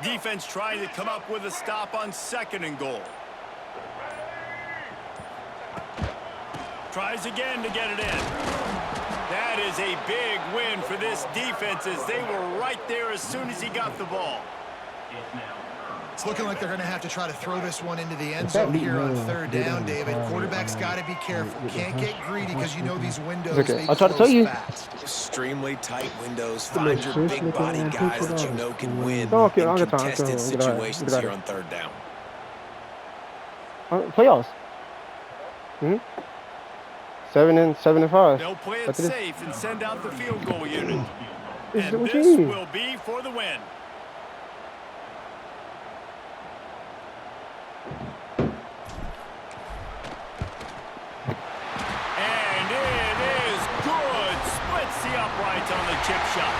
Defense trying to come up with a stop on 2nd and goal. Tries again to get it in. That is a big win for this defense as they were right there as soon as he got the ball. It's looking like they're going to have to try to throw this one into the end zone here on 3rd down, David. Quarterback's got to be careful. Can't get greedy because you know these windows, they close fast. Extremely tight windows. Find your big body guys that you know can win in contested situations here on 3rd down. Playoffs. 7 and 5. They'll play it safe and send out the field goal unit. And this will be for the win. And it is good. Splits the uprights on the chip shot.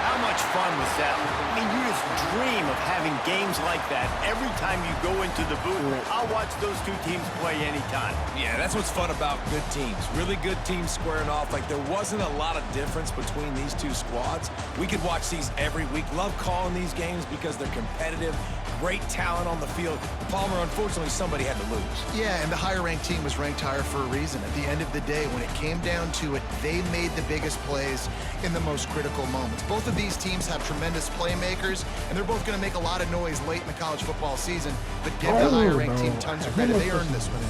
How much fun was that? I mean, you just dream of having games like that every time you go into the booth. I'll watch those two teams play anytime. Yeah, that's what's fun about good teams. Really good teams squaring off. Like, there wasn't a lot of difference between these two squads. We could watch these every week. Love calling these games because they're competitive. Great talent on the field. Palmer, unfortunately, somebody had to lose. Yeah, and the higher-ranked team was ranked higher for a reason. At the end of the day, when it came down to it, they made the biggest plays in the most critical moments. Both of these teams have tremendous playmakers, and they're both going to make a lot of noise late in the college football season, but give the higher-ranked team tons of credit. They earned this one.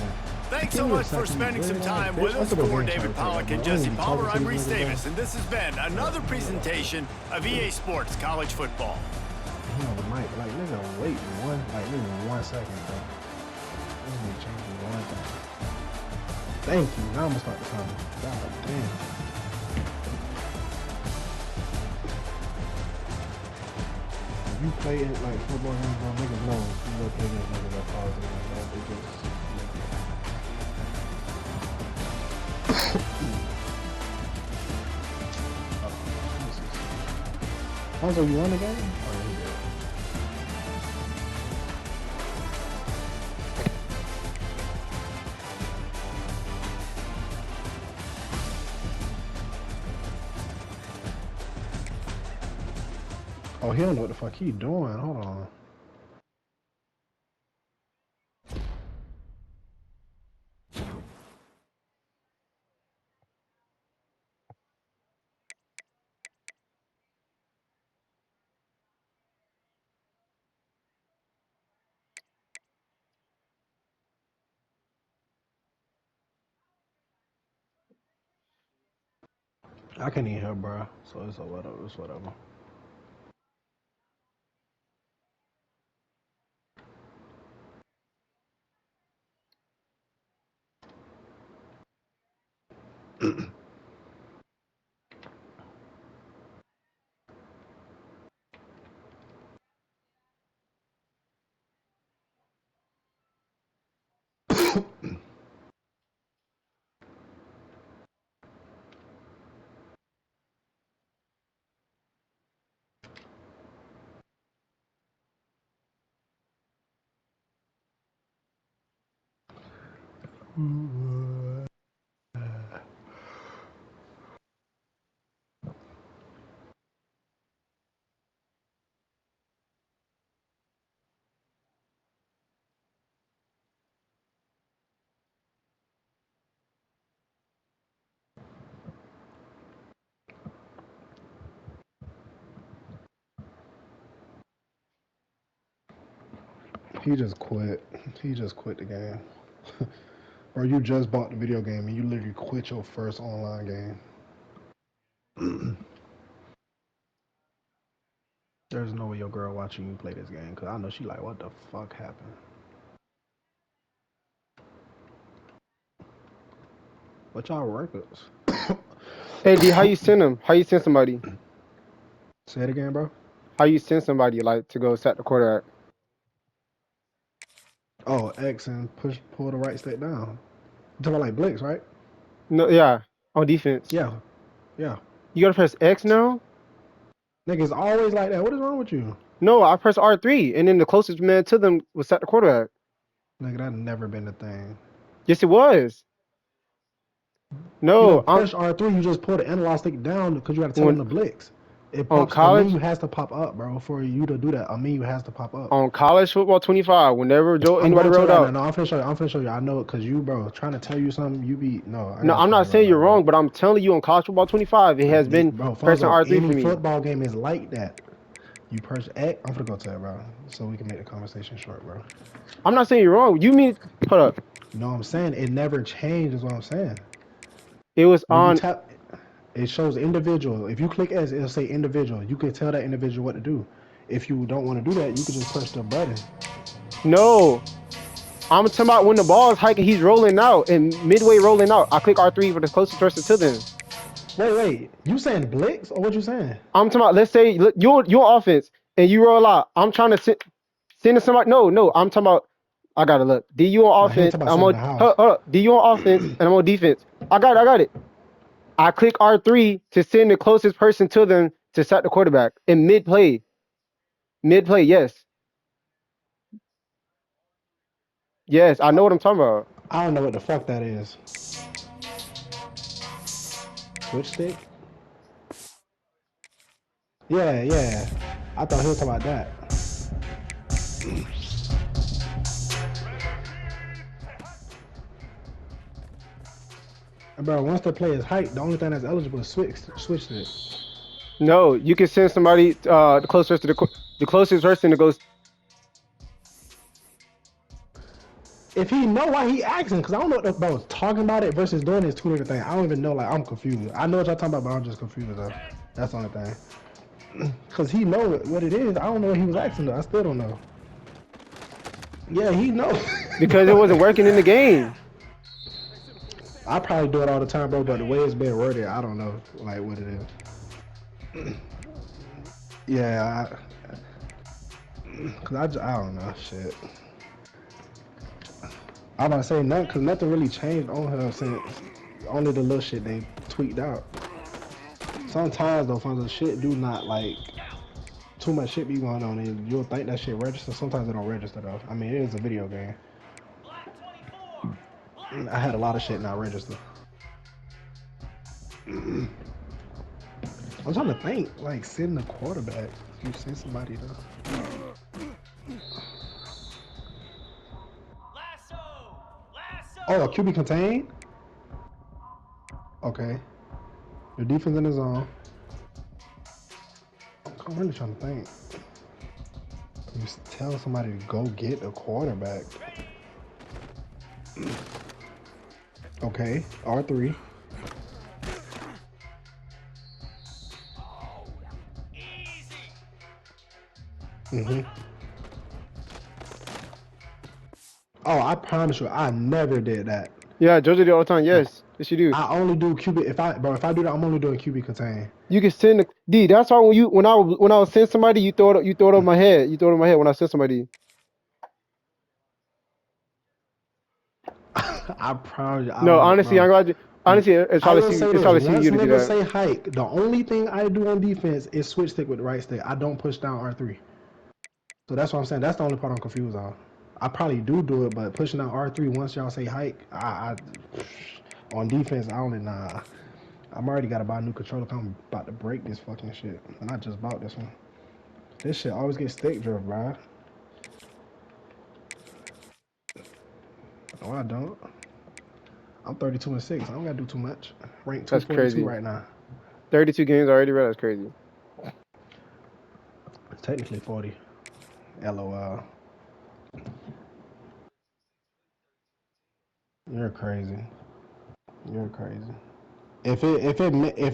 Thanks so much for spending some time with us. For David Pollack and Jesse Palmer, I'm Reese Davis, and this has been another presentation of EA Sports College Football. Mike, like, nigga, wait nigga, 1 second, bro. This nigga changing one thing. Thank you. Now I'm gonna start the comment. God damn. If you play it like football games, bro, niggas know you go play against niggas that positive like that. They just Also, you won the game? Oh, he don't know what the fuck he doing. Hold on. I can't even hear, bro. So it's whatever. It's whatever. He just quit. He just quit the game. Or you just bought the video game and you literally quit your first online game. There's no way your girl watching you play this game, because I know she like, what the fuck happened? What y'all records? Hey, D, how you send them? How you send somebody? Say it again, bro. How you send somebody, like, to go set the quarterback? Oh, X and pull the right stick down. You talking about like Blix, right? No, yeah, on defense. Yeah. Yeah. You gotta press X now? Niggas always like that. What is wrong with you? No, I pressed R3, and then the closest man to them was set the quarterback. Nigga, that's never been the thing. Yes, it was. No, you press R3, you just pull the analog stick down because you got to tell them to Blix. It On pops. A college, menu has to pop up, bro. For you to do that, a menu has to pop up. on college football 25, whenever I'm anybody going to rolled right now. out. No, I'm finna show you. I'm finna show you. I know it because you, bro, trying to tell you something. You be no. I No, gotta I'm show not you right saying now, you're bro. wrong, but I'm telling you on college football 25, it has been Bro, pressing Fonzo, R3 for any me. football game is like that. You press X. I'm gonna go to that, bro, so we can make the conversation short, bro. I'm not saying you're wrong. You mean, hold up. You know what I'm saying? It never changed, is what I'm saying. It was When you on. tap, it shows individual. If you click S, it'll say individual. You can tell that individual what to do. If you don't want to do that, you can just push the button. No. I'm talking about when the ball is hiking, he's rolling out and midway rolling out. I click R3 for the closest person to them. Wait. You saying Blix or what you saying? I'm talking about, let's say you're on offense and you roll out. I'm trying to send to somebody. No. I'm talking about, I got to look. DU on Like, he ain't offense. talking about I'm sitting in on, the house. hold up. DU on offense and I'm on defense. I got it. I click R3 to send the closest person to them to sack the quarterback in mid play. Yes. Yes, I know what I'm talking about. I don't know what the fuck that is. Switch stick? Yeah. I thought he was talking about that. Bro, once the play is hyped, the only thing that's eligible is switch stick. No, you can send somebody the closest to the closest person that goes. If he know why he asking, because I don't know what the bro talking about it versus doing is two different things. I don't even know. Like, I'm confused. I know what y'all talking about, but I'm just confused though. That's the only thing. Because he know what it is. I don't know what he was asking though. I still don't know. Yeah, he know. Because it wasn't working in the game. I probably do it all the time, bro, but the way it's been worded, I don't know, like, what it is. Yeah, because I don't know, shit. I'm about to say nothing, because nothing really changed on her since only the little shit they tweaked out. Sometimes, though, Fonzo, shit do not, like, too much shit be going on, and you'll think that shit registers. Sometimes it don't register, though. I mean, it is a video game. I had a lot of shit not register. I'm trying to think, like, send the quarterback. You send somebody to. Oh, a QB contain? Okay. The defense in the zone. I'm really trying to think. You tell somebody to go get a quarterback. Okay, R3. Oh, I promise you, I never did that. Yeah, Georgia do it all the time. Yes, you do. I only do QB if I do that, I'm only doing QB contain. You can send the D. That's why when I was send somebody, you throw it over my head. You throw it over my head when I send somebody. I promise you. No, honestly, I'm glad you. Honestly, it's I will probably say it's this: probably once you to do niggas that. say hike, the only thing I do on defense is switch stick with the right stick. I don't push down R3. So that's what I'm saying. That's the only part I'm confused on. I probably do it, but pushing out R3 once y'all say hike, I on defense, I only nah. I'm already got to buy a new controller. I'm about to break this fucking shit, and I just bought this one. This shit always gets stick drift, bro. No, I don't. I'm 32-6. I don't gotta do too much. Rank 242 That's crazy. right now. 32 games already, bro. That's crazy. It's technically 40. LOL. You're crazy. You're crazy. If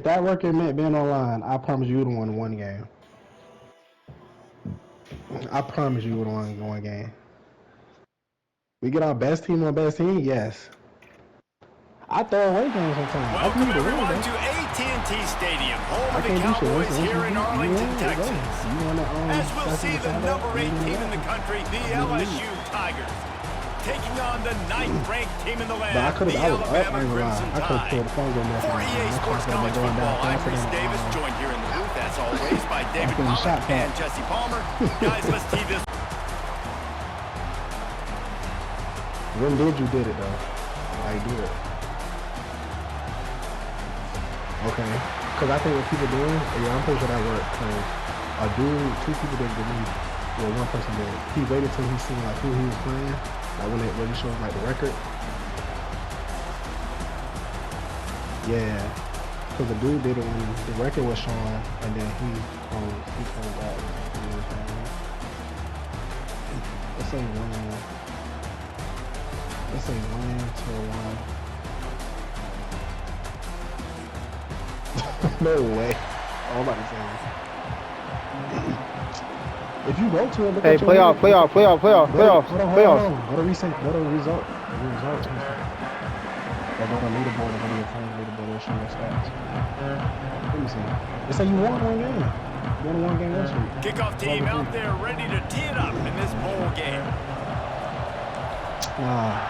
that record meant being online, I promise you would have won one game. I promise you would have won one game. We get our best team on best team, yes. I throw away games sometimes. Welcome everyone to AT&T Stadium, home of the Cowboys here in Arlington, Texas. As we'll see the number 8 team in the country, the LSU Tigers, taking on the 9th-ranked team in the land, the Alabama Crimson Tide. For EA Sports College Football, I'm Reese Davis, joined here in the booth, as always, by David Pollack and Jesse Palmer. Guys, let's tee this. When did you did it, though? I did it. Okay. Because I think what people doing, yeah, I'm pretty sure that worked. Because a dude, two people didn't believe, well, one person did. He waited till he seen like who he was playing, like when it really shows like the record. Yeah, because the dude did it when the record was showing, and then he pulled back. You know what I'm saying? Let's say win. Let's say win to one. No way. Oh, I'm about to say this. If you go to it, look Hey, at your playoff. Hold on. Go to result. Go to result. Or go to leaderboard and go to your friend's leaderboard and show your stats. Let me see. It said you won one game. You won one game last week. Kickoff team out there ready to tee it up in this bowl game. Nah.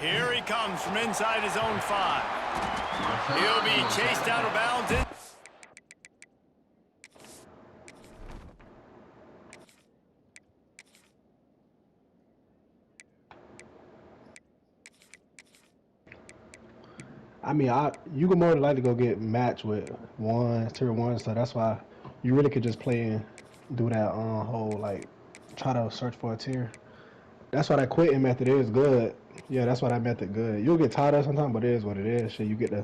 Here he comes from inside his own 5. He'll be chased out of bounds. I mean, you could more than likely go get matched with tier 1, so that's why you really could just play and do that whole like try to search for a tier. That's why that quitting method is good. Yeah, that's why that method good. You'll get tired of it sometimes, but it is what it is. Shit, you get a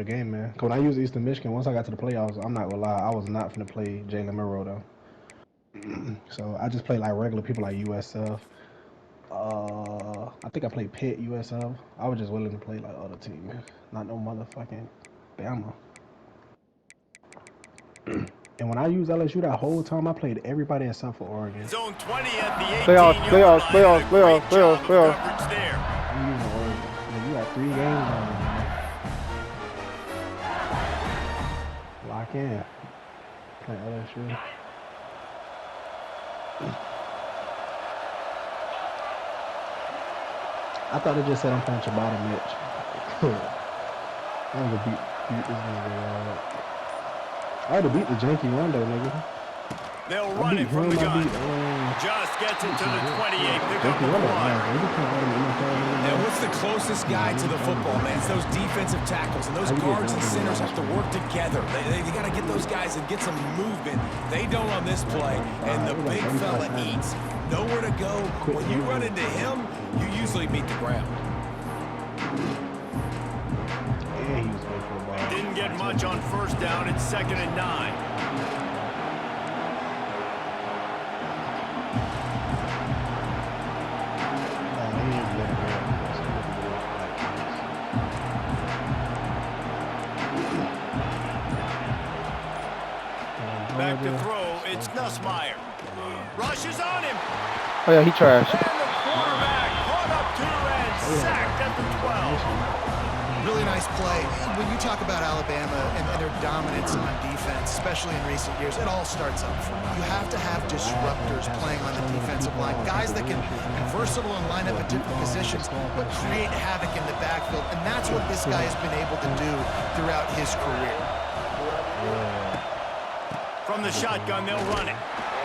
game, man. Cause when I used Eastern Michigan, once I got to the playoffs, I'm not gonna lie, I was not finna play Jalen Murrow though. So I just played like regular people like USF. I think I played Pitt, USF. I was just willing to play like other team, man. Not no motherfucking Bama. And when I used LSU that whole time, I played everybody except for Oregon. Zone 20 at the 18-yard Playoffs. line. Great I'm job of Playoffs. coverage there. using Oregon. Man, you got 3 games on it, man. Lock in. Play LSU. I thought it just said I'm playing Ciabatta Mitch. I'm gonna beat this nigga. I already beat the janky one though, nigga. They'll run it from the gun. Just gets it to the 28. Pick up the 1. Now, what's the closest guy to the football, man? It's those defensive tackles, and those guards and centers have to work together. They got to get those guys and get some movement. They don't on this play, and the big fella eats. Nowhere to go. When you run into him, you usually meet the ground. Didn't get much on first down. It's 2nd and 9. Back to throw. It's Nussmeier. Rushes on him. Oh yeah, he trash. And the quarterback caught up to and sacked at the 12. Really nice play. When you talk about Alabama and their dominance on defense, especially in recent years, it all starts up front. You have to have disruptors playing on the defensive line, guys that can be versatile and line up at different positions, but create havoc in the backfield. And that's what this guy has been able to do throughout his career. From the shotgun, they'll run it.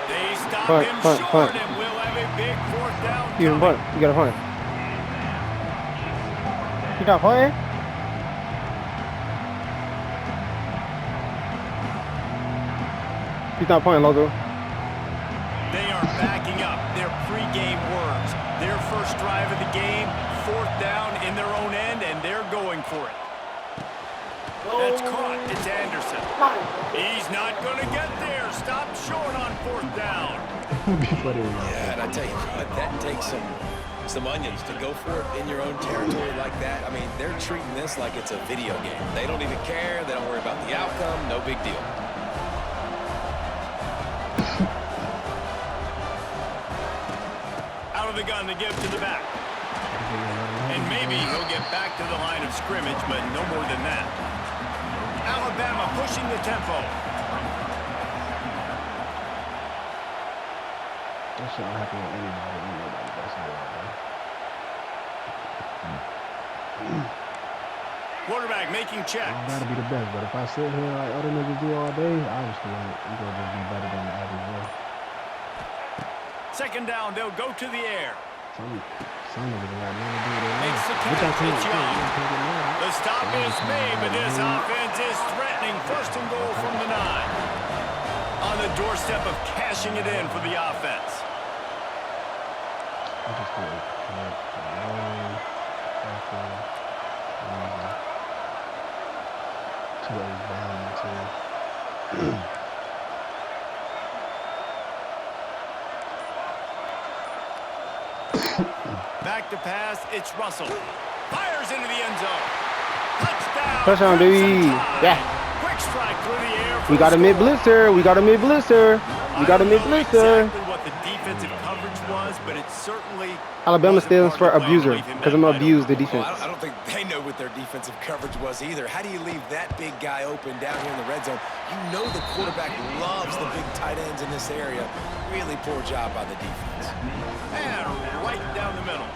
They stop him short, and we'll have a big 4th down. You can punt. You got a punt. You got a punt? He's not punting, Logo. They are backing up their pregame words. Their first drive of the game, 4th down in their own end, and they're going for it. That's caught. It's Anderson. He's not going to get there. Stop short on 4th down. Yeah, and I tell you what, that takes some onions to go for it in your own territory like that. I mean, they're treating this like it's a video game. They don't even care. They don't worry about the outcome. No big deal. Out of the gun to give to the back. And maybe he'll get back to the line of scrimmage, but no more than that. Alabama pushing the tempo. That shit don't happen with anybody. Quarterback making checks. I gotta be the best, but if I sit here like other niggas do all day, obviously I'm gonna just be better than the average boy. 2nd down, they'll go to the air. Some niggas ain't got nothing to do with it. Makes the What y'all catch. think? It's Young. The stop Yeah, is made, but this offense is threatening. First and goal from the 9. On the doorstep of cashing it in for the offense. I just feel like two ways down to Back to pass, it's Russell. Fires into the end zone. Touchdown. Touchdown, baby. Crimson Tide. Yeah. Quick strike through the air. We got a mid blitzer. We got a mid blitzer. We got a mid I don't know blitzer. exactly what the defensive coverage was, but it certainly Alabama wasn't stands part for of the plan abuser underneath him because that I'm gonna wide abuse the open. defense. I don't think they know what their defensive coverage was either. How do you leave that big guy open down here in the red zone? You know the quarterback loves the big tight ends in this area. Really poor job by the defense. And right down the middle.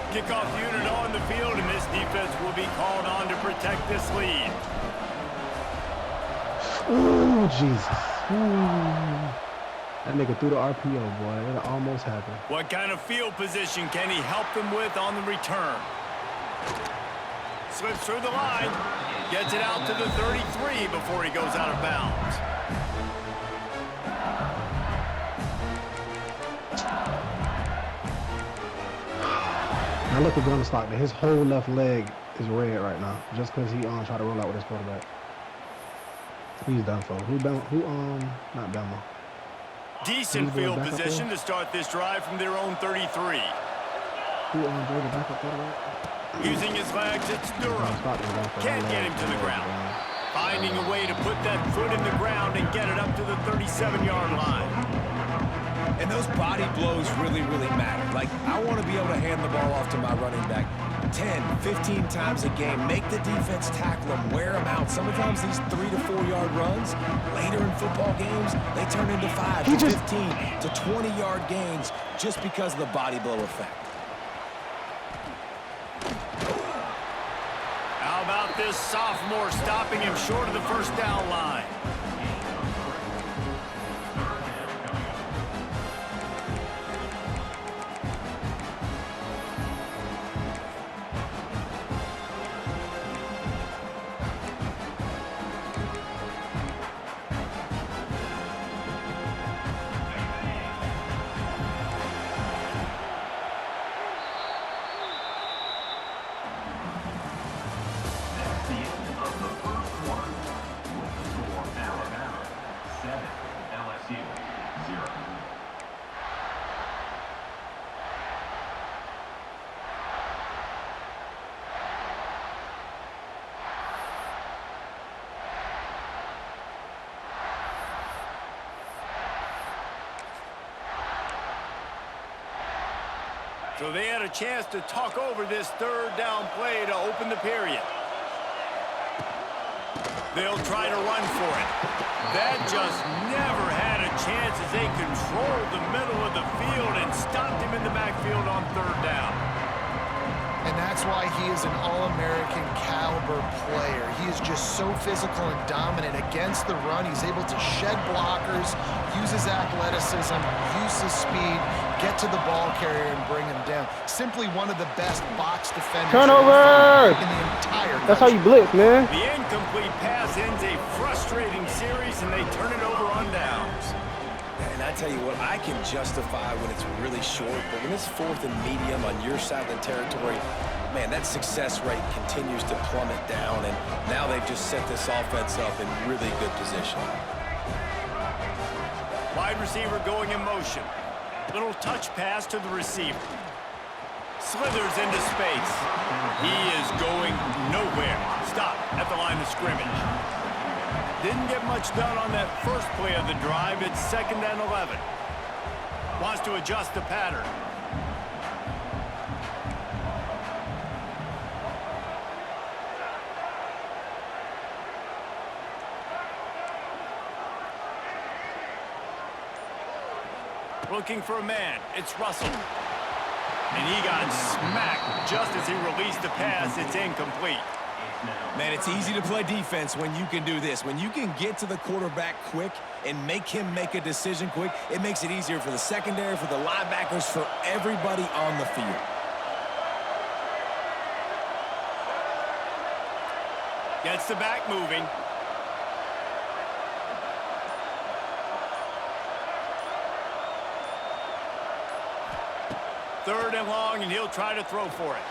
Kickoff unit on the field, and this defense will be called on to protect this lead. Ooh, Jesus. Ooh. That nigga threw the RPO, boy. It almost happened. What kind of field position can he help them with on the return? Slips through the line. Gets it out to the 33 before he goes out of bounds. Now look at Gunner Stockton. His whole left leg is red right now, just because he tried to roll out with his quarterback. He's done for. Not Bama. Decent Who's field the backup position there? to start this drive from their own 33. Who drove the backup quarterback? Using his legs, it's Durham. Stockton done for. Can't get him to the ground. Finding a way to put that foot in the ground and get it up to the 37-yard line. And those body blows really, really matter. Like, I want to be able to hand the ball off to my running back 10, 15 times a game. Make the defense tackle them, wear them out. Sometimes these 3 to 4 yard runs, later in football games, they turn into 5 to 15 to 20-yard gains just because of the body blow effect. How about this sophomore stopping him short of the first down line? So they had a chance to talk over this third down play to open the period. They'll try to run for it. That just never had a chance as they controlled the middle of the field and stopped him in the backfield on third down. And that's why he is an All-American caliber player. He is just so physical and dominant against the run. He's able to shed blockers, use his athleticism, use his speed, get to the ball carrier and bring him down. Simply one of the best box defenders Turnover! in the entire country. That's how you blitz, man. The incomplete pass ends a frustrating series, and they turn it over on downs. And I tell you what, I can justify when it's really short, but when it's fourth and medium on your side of the territory, man, that success rate continues to plummet down, and now they've just set this offense up in really good position. Wide receiver going in motion. Little touch pass to the receiver. Slithers into space. He is going nowhere. Stop at the line of scrimmage. Didn't get much done on that first play of the drive. It's 2nd and 11. Wants to adjust the pattern. Looking for a man. It's Russell. And he got smacked just as he released the pass. It's incomplete. Man, it's easy to play defense when you can do this. When you can get to the quarterback quick and make him make a decision quick, it makes it easier for the secondary, for the linebackers, for everybody on the field. Gets the back moving. Third and long, and he'll try to throw for it.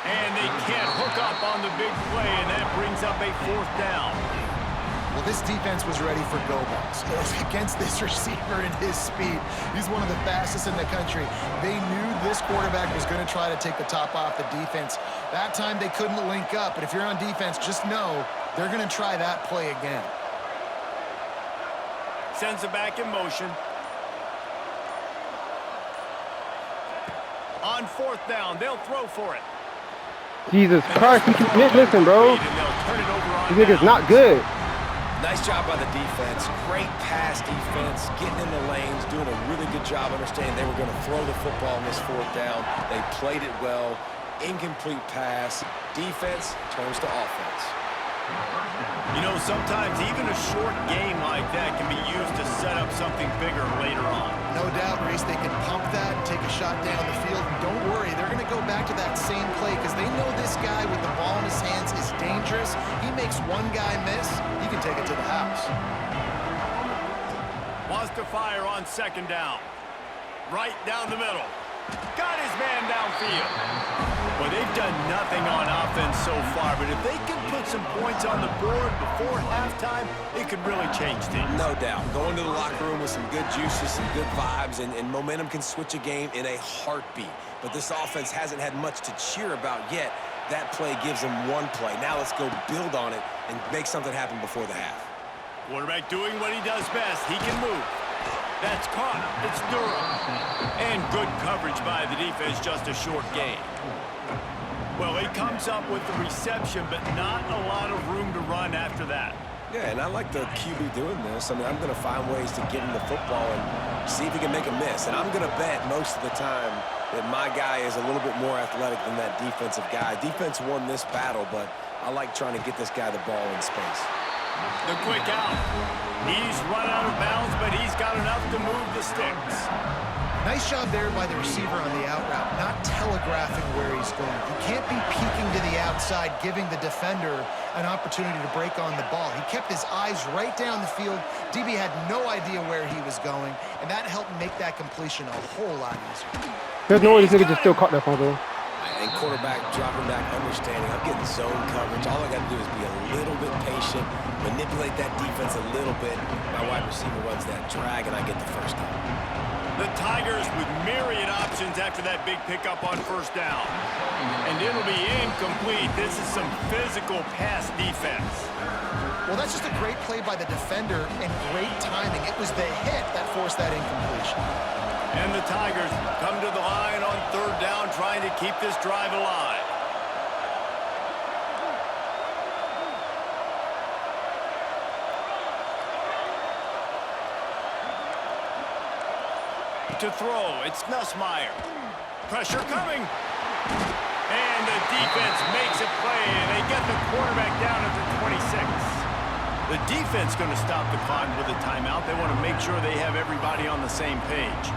And they can't hook up on the big play, and that brings up a 4th down. Well, this defense was ready for go balls. Against this receiver and his speed, he's one of the fastest in the country. They knew this quarterback was going to try to take the top off the defense. That time they couldn't link up, but if you're on defense, just know they're going to try that play again. Sends it back in motion. On 4th down, they'll throw for it. Jesus Christ, listen, bro. These niggas not good. Nice job by the defense. Great pass defense, getting in the lanes, doing a really good job understanding they were going to throw the football on this 4th down. They played it well. Incomplete pass. Defense turns to offense. You know, sometimes even a short game like that can be used to set up something bigger later on. No doubt, Reese, they can pump that and take a shot down the field. And don't worry, they're going to go back to that same play because they know this guy with the ball in his hands is dangerous. He makes one guy miss, he can take it to the house. Wants to fire on 2nd down. Right down the middle. Got his man downfield. Well, they've done nothing on offense so far, but if they can put some points on the board before halftime, it could really change things. No doubt. Going to the locker room with some good juices, some good vibes, and momentum can switch a game in a heartbeat. But this offense hasn't had much to cheer about yet. That play gives them one play. Now let's go build on it and make something happen before the half. Quarterback doing what he does best. He can move. That's caught. It's Durham. And good coverage by the defense, just a short gain. Well, he comes up with the reception, but not a lot of room to run after that. Yeah, and I like the QB doing this. I mean, I'm going to find ways to get him the football and see if he can make a miss. And I'm going to bet most of the time that my guy is a little bit more athletic than that defensive guy. Defense won this battle, but I like trying to get this guy the ball in space. The quick out. He's run out of bounds, but he's got enough to move the sticks. Nice job there by the receiver on the out route, not telegraphing where he's going. He can't be peeking to the outside, giving the defender an opportunity to break on the ball. He kept his eyes right down the field. DB had no idea where he was going, and that helped make that completion a whole lot easier. There's no way this nigga just still caught that fumble. And quarterback dropping back, understanding I'm getting zone coverage. All I got to do is be a little bit patient, manipulate that defense a little bit. My wide receiver runs that drag, and I get the 1st down. The Tigers with myriad options after that big pickup on 1st down. And it'll be incomplete. This is some physical pass defense. Well, that's just a great play by the defender and great timing. It was the hit that forced that incompletion. And the Tigers come to the line on 3rd down, trying to keep this drive alive. To throw, it's Nussmeier. Pressure coming. And the defense makes a play, and they get the quarterback down at the 26. The defense going to stop the clock with a timeout. They want to make sure they have everybody on the same page.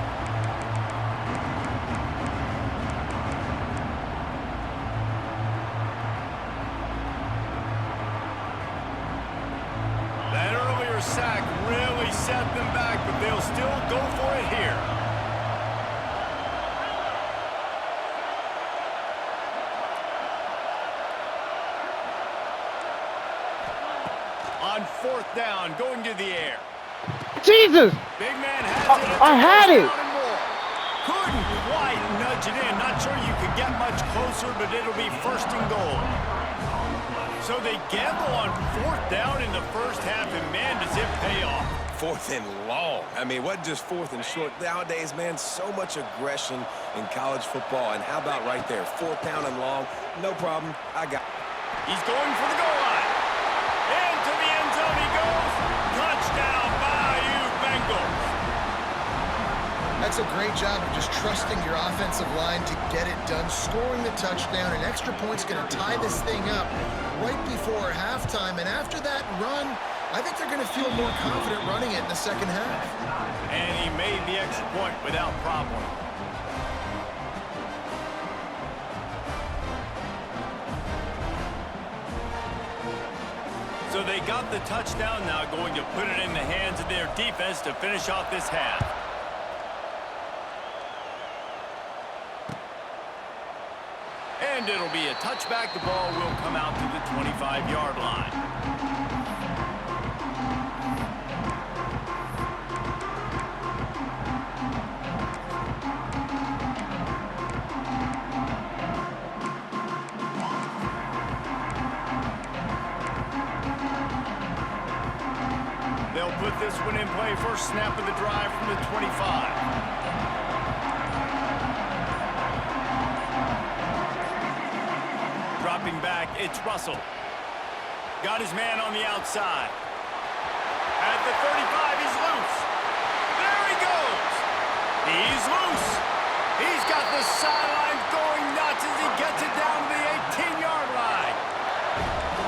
That earlier sack really set them back, but they'll still go for it here. On 4th down, going to the air. Jesus! Big man has it. I had it. Couldn't quite nudge it in. Not sure you could get much closer, but it'll be 1st and goal. So they gamble on 4th down in the 1st half, and man, does it pay off. 4th and long. I mean, what just 4th and short? Nowadays, man, so much aggression in college football. And how about right there, 4th down and long? No problem. I got it. He's going for the goal line. Into the end zone he goes. Touchdown, Bayou Bengals. That's a great job of just trusting your offensive line to get it done, scoring the touchdown. An extra point's going to tie this thing up right before halftime. And after that run, I think they're going to feel more confident running it in the 2nd half. And he made the extra point without problem. they got the touchdown, now going to put it in the hands of their defense to finish off this half. And it'll be a touchback. The ball will come out to the 25-yard line. They'll put this one in play. First snap of the drive from the 25. Dropping back, it's Russell. Got his man on the outside. At the 35, he's loose. There he goes. He's loose. He's got the sideline going nuts as he gets it down to the 18-yard line.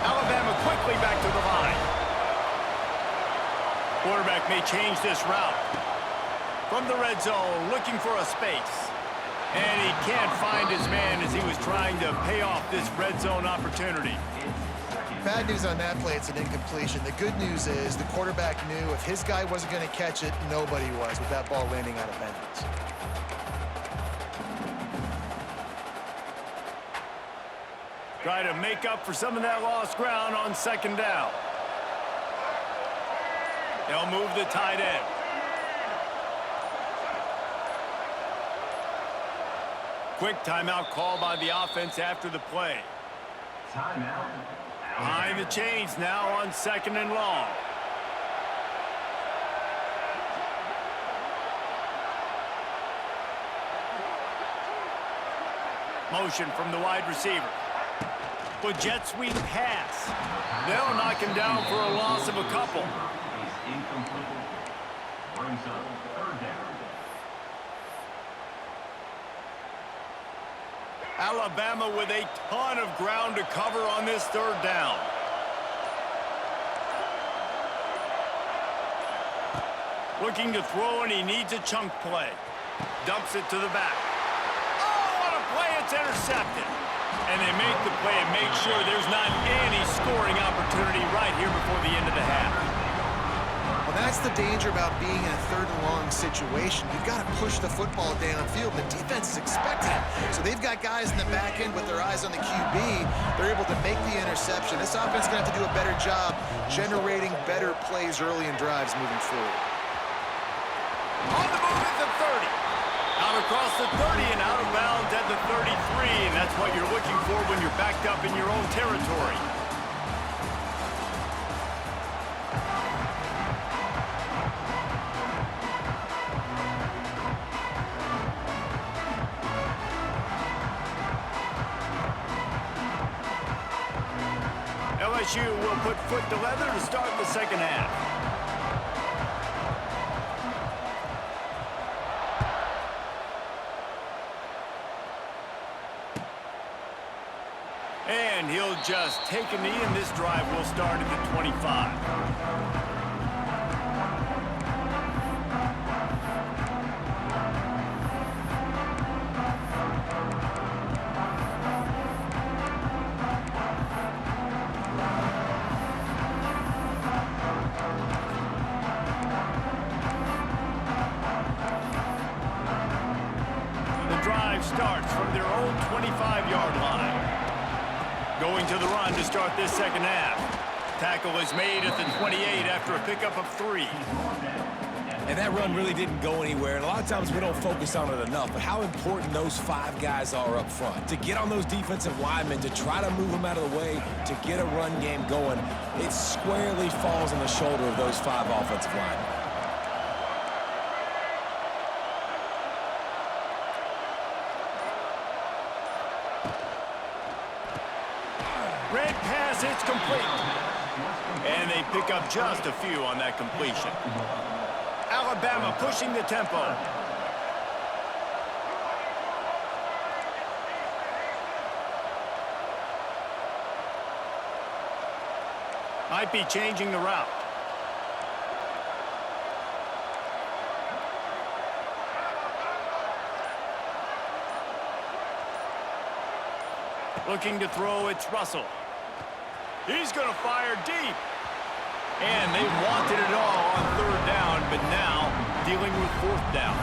Alabama quickly back to the line. Quarterback may change this route. From the red zone, looking for a space. And he can't find his man as he was trying to pay off this red zone opportunity. Bad news on that play, it's an incompletion. The good news is the quarterback knew if his guy wasn't going to catch it, nobody was with that ball landing out of bounds. Try to make up for some of that lost ground on second down. They'll move the tight end. Quick timeout call by the offense after the play. Timeout. Behind the chains now on second and long. Motion from the wide receiver. With jet sweep pass. They'll knock him down for a loss of a couple. Is incomplete. Brings up third down. Alabama with a ton of ground to cover on this third down. Looking to throw, and he needs a chunk play. Dumps it to the back. Oh, what a play. It's intercepted. And they make the play and make sure there's not any scoring opportunity right here before the end of the half. Well, that's the danger about being in a third and long situation. You've got to push the football downfield. The defense is expecting it. So they've got guys in the back end with their eyes on the QB. They're able to make the interception. This offense is going to have to do a better job generating better plays early in drives moving forward. On the move at the 30. Out across the 30 and out of bounds at the 33. And that's what you're looking for when you're backed up in your own territory. LSU will put foot to leather to start the second half. And he'll just take a knee, and this drive will start at the 25. The drive starts from their own 25-yard line. Going to the run to start this second half. Tackle is made at the 28 after a pickup of 3. And that run really didn't go anywhere. And a lot of times we don't focus on it enough, but how important those 5 guys are up front. To get on those defensive linemen, to try to move them out of the way, to get a run game going, it squarely falls on the shoulder of those 5 offensive linemen. Red pass, it's complete. And they pick up just a few on that completion. Alabama pushing the tempo. Might be changing the route. Looking to throw, it's Russell. He's going to fire deep. And they wanted it all on third down, but now dealing with fourth down.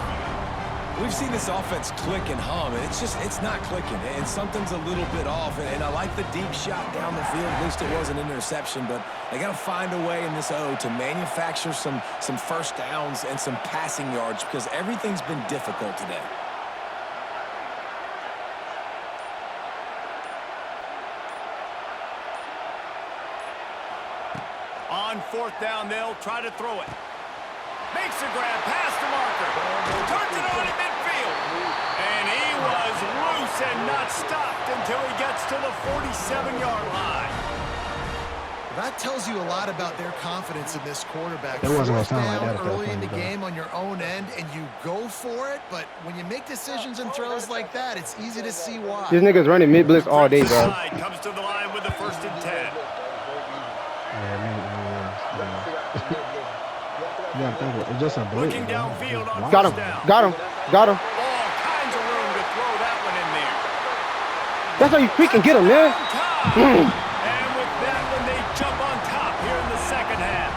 We've seen this offense click and hum, and it's not clicking, and something's a little bit off. And I like the deep shot down the field. At least it was an interception, but they got to find a way in this O to manufacture some first downs and some passing yards because everything's been difficult today. On fourth down, they'll try to throw it. Makes a grab past the marker. Turns it on in midfield. And he was loose and not stopped until he gets to the 47-yard line. That tells you a lot about their confidence in this quarterback. It wasn't gonna Fourth sound like down that if they were early in the playing game on your own end, and you go for it, but when you make decisions and throws like that, it's easy to see why. This nigga's running mid blitz all day, bro. Side comes to the line with the 1st and 10. Yeah, it's just a blitz. Looking downfield on Got him. first down. Got him. Got him. All kinds of room to throw that one in there. That's how you freaking get him, man. And with that one, they jump on top here in the second half.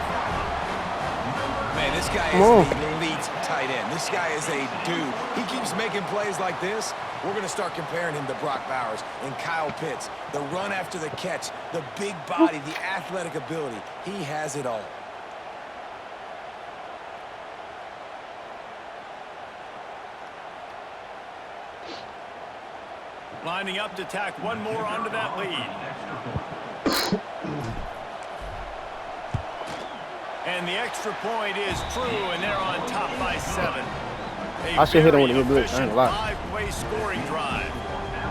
Man, this guy Come on. is an elite tight end. This guy is a dude. He keeps making plays like this. We're going to start comparing him to Brock Bowers and Kyle Pitts. The run after the catch, the big body, the athletic ability. He has it all. Lining up to tack one more onto that lead. And the extra point is true, and they're on top by 7. I should hit him with a good blitz, I ain't gonna lie. 5-play scoring drive.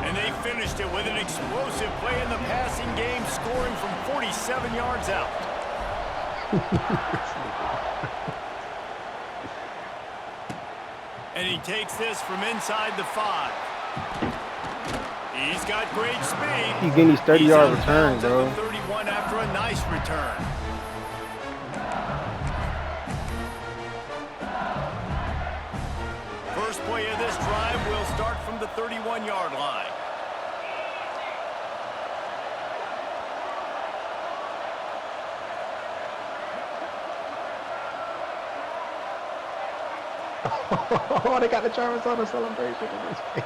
And they finished it with an explosive play in the passing game, scoring from 47 yards out. And he takes this from inside the 5. He's got great speed. He's getting these 30-yard He's returns, out bro. of the 31 after a nice return. First play of this drive will start from the 31-yard line. Oh, they got the Jarvis on the celebration in this game.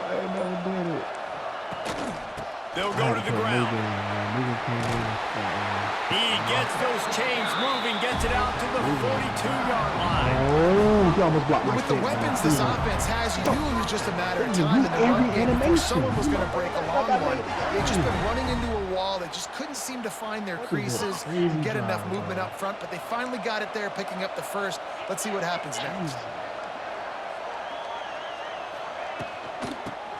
I ain't never did it. They'll go to the ground. He gets those chains moving, gets it out to the 42-yard line. Oh, he almost blocked my With the kick, weapons man. this offense has, you knew it was just a matter of Yeah, time in the use every run game before animation. someone was going to break a long one. They've just been running into a wall. They just couldn't seem to find their creases and get enough movement up front, but they finally got it there, picking up the first. Let's see what happens next.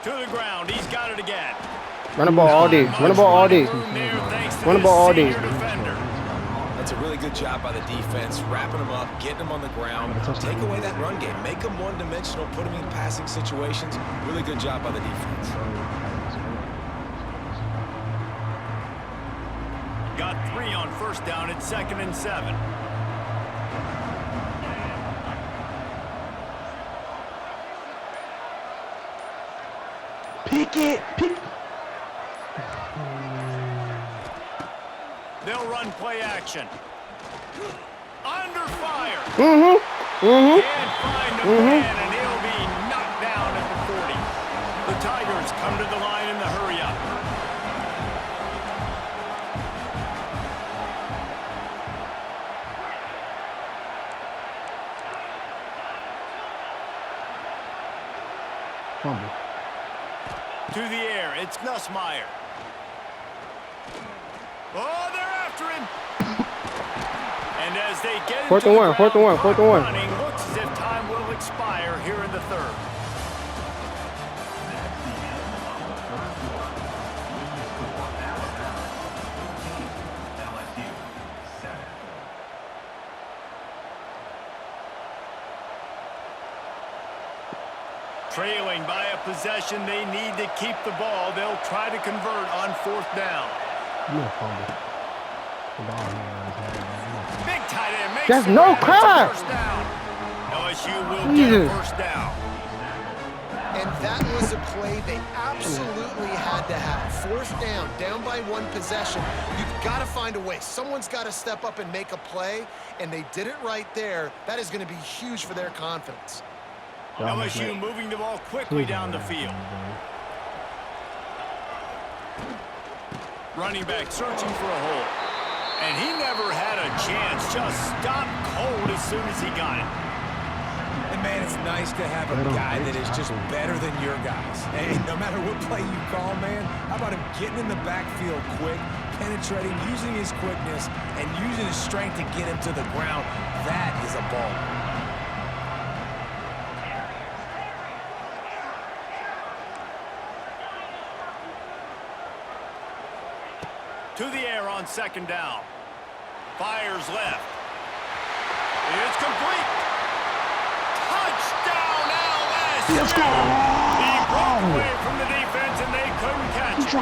To the ground. He's got it again. Run the ball all day. Run the ball all day. Run the ball all day. That's a really good job by the defense, wrapping them up, getting them on the ground, take away that run game, make them one-dimensional, put them in passing situations. Really good job by the defense. Got 3 on first down at 2nd and 7. Pick it. Pick. They'll run play action. Under fire. Mm-hmm. Mm-hmm. Can't find a man, and he'll be knocked down at the 40. The Tigers come to the line in the hurry-up. Fumble. To the air, it's Nussmeier. Oh, they're after him. And as they get Fourth into and the one, fourth and ground, one, fourth and one. running, looks as if time will expire here in the 3rd. LSU 7. Trailing by a possession, they need to keep the ball. They'll try to convert on 4th down. You a fumble. The ball in his hand. Big tight end makes That's the no grab. It's a crap. first down. LSU will get a Jesus. first down. And that was a play they absolutely had to have. Fourth down by one possession. You've got to find a way. Someone's got to step up and make a play, and they did it right there. That is going to be huge for their confidence. LSU moving the ball quickly down the field. Running back searching for a hole. And he never had a chance. Just stopped cold as soon as he got it. And, man, it's nice to have a guy that is just better than your guys. Hey, no matter what play you call, man, how about him getting in the backfield quick, penetrating, using his quickness, and using his strength to get him to the ground. That is a ball. To the air on second down. Fires left. It's complete. Touchdown, LSU! Let's go! He broke away from the defense, and they couldn't catch it.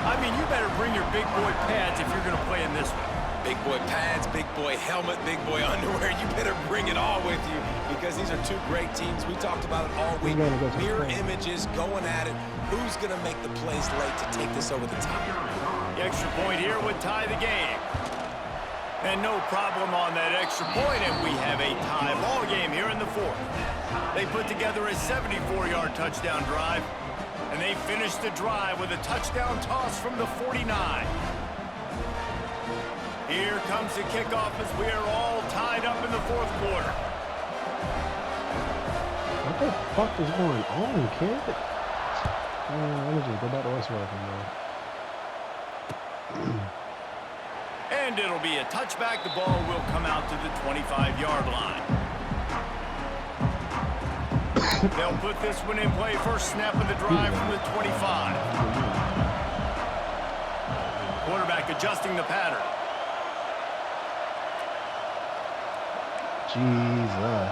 I mean, you better bring your big boy pads if you're going to play in this one. Big boy pads, big boy helmet, big boy underwear. You better bring it all with you because these are two great teams. We talked about it all week. Mirror images, going at it. Who's going to make the plays late to take this over the top? The extra point here would tie the game. And no problem on that extra point, and we have a tie ball game here in the fourth. They put together a 74-yard touchdown drive, and they finished the drive with a touchdown toss from the 49. Here comes the kickoff as we are all tied up in the fourth quarter. What the fuck is going on, kid? Let me just go back to what's working, man. And it'll be a touchback. The ball will come out to the 25-yard line. They'll put this one in play. First snap of the drive from the 25. Quarterback adjusting the pattern. Jesus.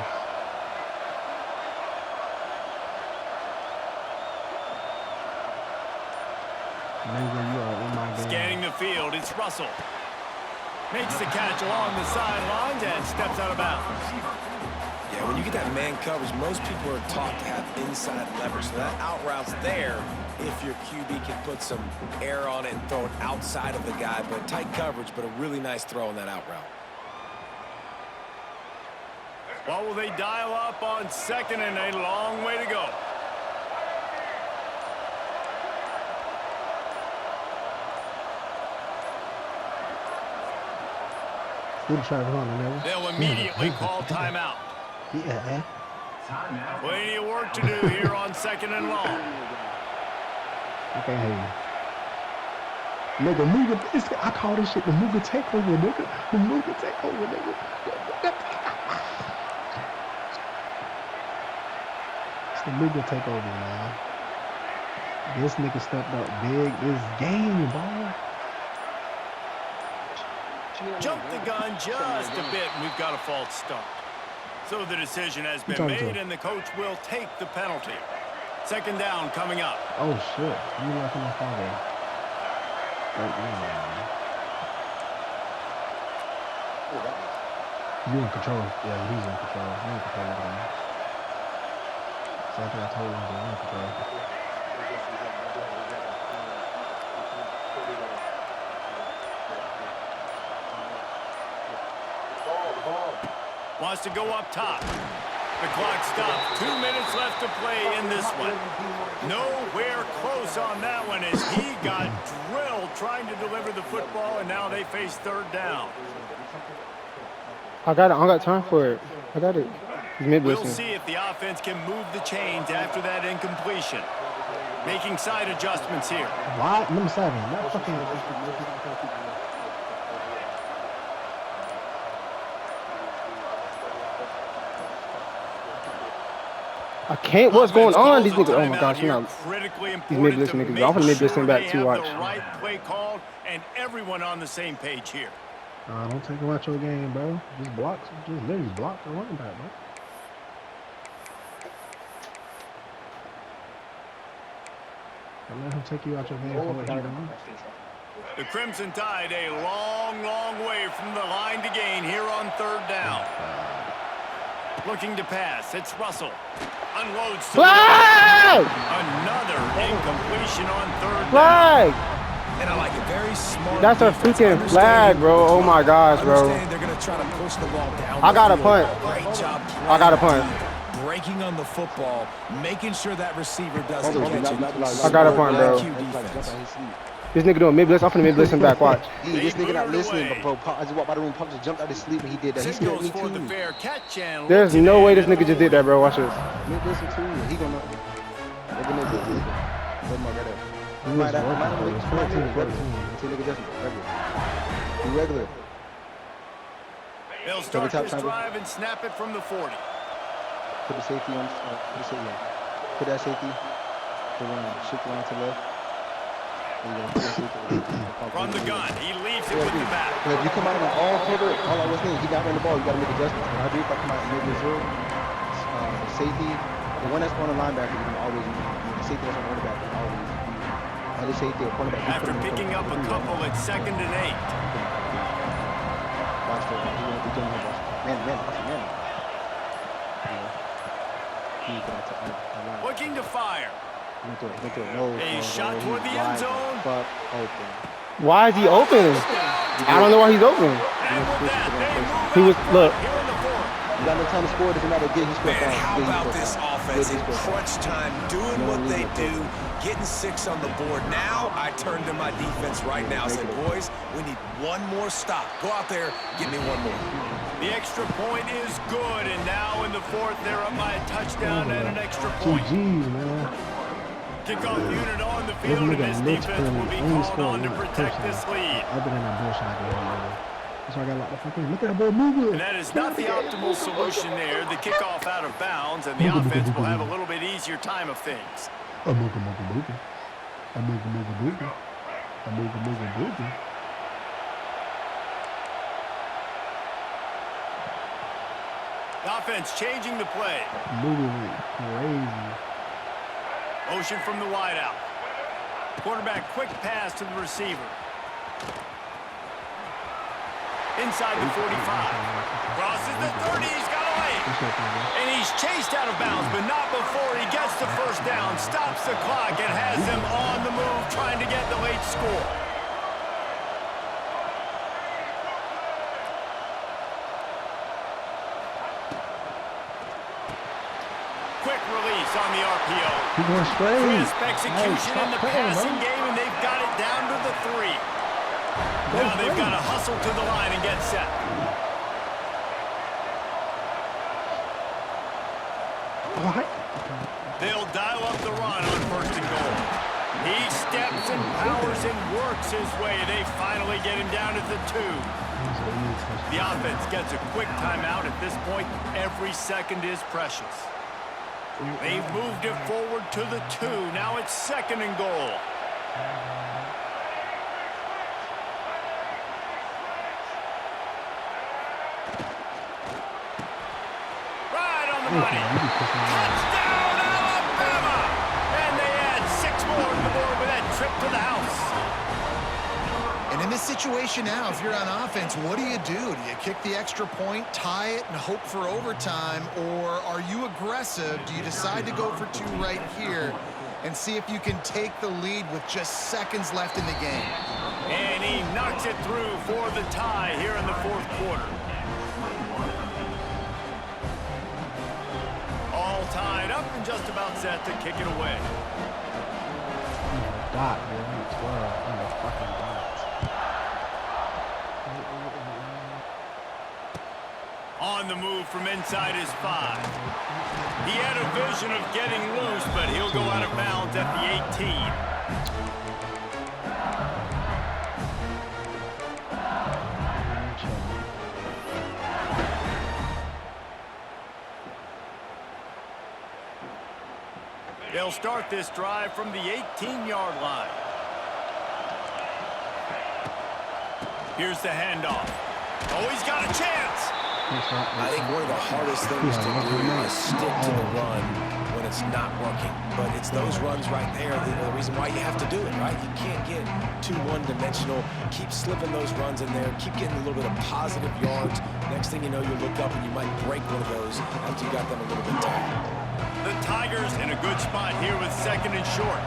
Nigga, you are in my game. Scanning the field, it's Russell. Makes the catch along the sidelines and steps out of bounds. Yeah, when you get that man coverage, most people are taught to have inside leverage. So that out route's there if your QB can put some air on it and throw it outside of the guy. But tight coverage, but a really nice throw on that out route. What will they dial up on second and a long way to go? They'll immediately call timeout. Yeah. Plenty of work to do here on second and long. I can't hear you. Nigga, Muga, I call this shit the Muga takeover, nigga. The Muga takeover, nigga. It's the Muga takeover, man. This nigga stepped up big this game, boy. Jumped the gun just a bit, and we've got a false start. So the decision has been made, and the coach will take the penalty. Second down coming up. Oh, shit. You left in the father. You in control. Yeah, he's in control. You're in control of the game. So I think I told him to be in control. Wants to go up top. The clock stops. 2 minutes left to play in this one. Nowhere close on that one as he got drilled trying to deliver the football, and now they face third down. I got it. I got time for it. I got it. He's mid-blitzing. We'll see if the offense can move the chains after that incompletion. Making side adjustments here. Why? Number 7. That fucking... I can't. What's going on? These niggas. Oh my gosh, These mid-blitzing niggas. I'm gonna mid-blitz him back too. Watch. The right play called and everyone on the same page here. Don't take him out your game, bro. Just blocks. Just literally block the running back, bro. Don't let him take you out your game for what he doing. The Crimson Tide a long, long way from the line to gain here on third down. Looking to pass. It's Russell. Unloads to Flag! another incompletion on third down. Flag! And I like it. Very smart. That's a defense. freaking flag, bro. Oh my gosh, bro. Understanding they're going to try to push the ball down. I got the a field. punt. Great job. I got a punt. deep, breaking on the football, making sure that receiver doesn't catch it. I got a punt, bro. IQ defense. This nigga doing mid blitz. I'm finna mid blitz him back. Watch. This nigga not moved listening, away. but bro, I just walked by the room. Pop just jumped out of his sleep when he did that. He This scared goes me for the too. fair catch and There's looks no it way in. this nigga just did that, bro. Watch this. Me listen to you. He gonna. Look at this. Look my right up. He was working for it. 14. Two nigga Justin. Regular. Be regular. They'll start top this time. drive and snap it from the 40. Put the safety on. Put the safety on. Put that safety. Put one. Shift the line to left. There you go. Put that safety. From the gun, he leaves it with the back. But if you come out in all cover, all I was saying, he got rid of the ball. You got to make adjustments. What I do if I come out in mid zero, the safety, the one that's on the linebacker, you can always use. The safety that's on the quarterback, you can always use. Other safety or cornerback. you After put him in picking up cover. a couple at 2nd and 8. Watch the man. Looking to fire. No, A shot toward the end zone. Fuck open. Why is he open? I don't know why he's open. And with that, He they move was out look. here in the 4th. You got no time to score. Doesn't matter. Get his Man, how about this offense in crunch time, doing what they do, getting 6 on the board. Now I turn to my defense right now. Say, boys, we need one more stop. Go out there, give me one more. The extra point is good, and now in the 4th, they're up by a touchdown and an extra point. GG's, man. Kickoff unit on the This field, and nigga this Mitch defense will be only called scored on to one protect touchdown. this lead. Other than that bullshit I gave him later. That's why I got locked the fuck in. Look at that boy moving. And that is not the optimal solution there. The kickoff out of bounds, and the offense will have a little bit easier time of things. The offense changing the play. Moving like crazy. Motion from the wideout. Quarterback quick pass to the receiver. Inside the 45. Crosses the 30. He's got away. And he's chased out of bounds, but not before he gets the first down. Stops the clock and has them on the move trying to get the late score. Quick release on the RPO. He going straight. Crisp execution stop in the playing, passing bro. game, and they've got it down to the 3. Now they've got to hustle to the line and get set. What? They'll dial up the run on 1st and goal. He steps and powers and works his way. They finally get him down at the 2. The offense gets a quick timeout. At this point, every second is precious. They've moved it forward to the 2. Now it's 2nd and goal. Right on the money. Touchdown, Alabama! And they add 6 more to the board with that trip to the house. And in this situation now, if you're on offense, what do? Do you kick the extra point, tie it, and hope for overtime? Or are you aggressive? Do you decide to go for 2 right here and see if you can take the lead with just seconds left in the game? And he knocks it through for the tie here in the 4th quarter. All tied up and just about set to kick it away. Dot, man. 12. I'm a fucking dot. On the move from inside his 5. He had a vision of getting loose, but he'll go out of bounds at the 18. They'll start this drive from the 18-yard line. Here's the handoff. Oh, he's got a chance. I think one of the hardest things to do is stick to the run when it's not working. But it's those runs right there that are the reason why you have to do it, right? You can't get too one-dimensional. Keep slipping those runs in there. Keep getting a little bit of positive yards. Next thing you know, you look up and you might break one of those after you got them a little bit tight. The Tigers in a good spot here with 2nd and short.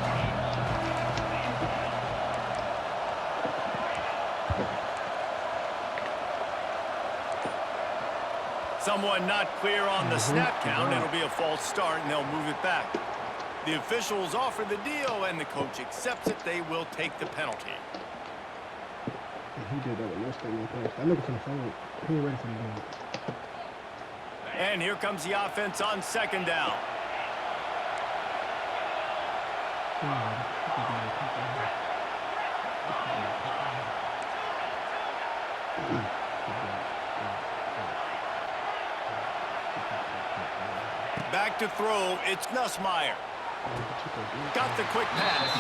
Someone not clear on the snap count. It'll be a false start, and they'll move it back. The officials offer the deal, and the coach accepts it. They will take the penalty. He did that with no statement first. That nigga finna fold. He ain't ready for the game. And here comes the offense on 2nd down. Back to throw, it's Nussmeier. Got the quick pass.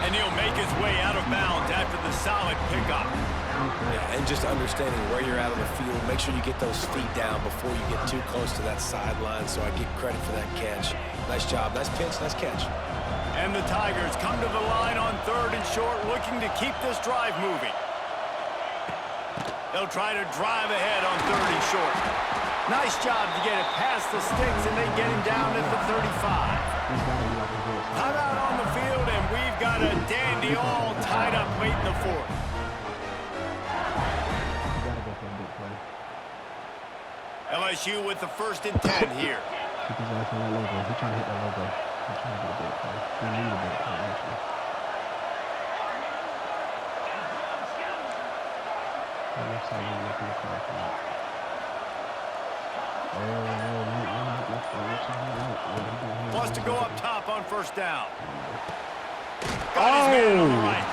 And he'll make his way out of bounds after the solid pickup. Yeah, and just understanding where you're at on the field. Make sure you get those feet down before you get too close to that sideline, so I get credit for that catch. Nice job. Nice pitch. Nice catch. And the Tigers come to the line on 3rd and short, looking to keep this drive moving. They'll try to drive ahead on 3rd and short. Nice job to get it past the sticks, and they get him down at the 35. Timeout on the field, and we've got a dandy all tied up late in the 4th. LSU with the 1st and 10 here. Keep his eyes on that logo. He's trying to hit that logo. He's trying to get a big play. He need a big play, actually. Left side, he's looking for that. Wants to go up top on 1st down. Got his man on the right.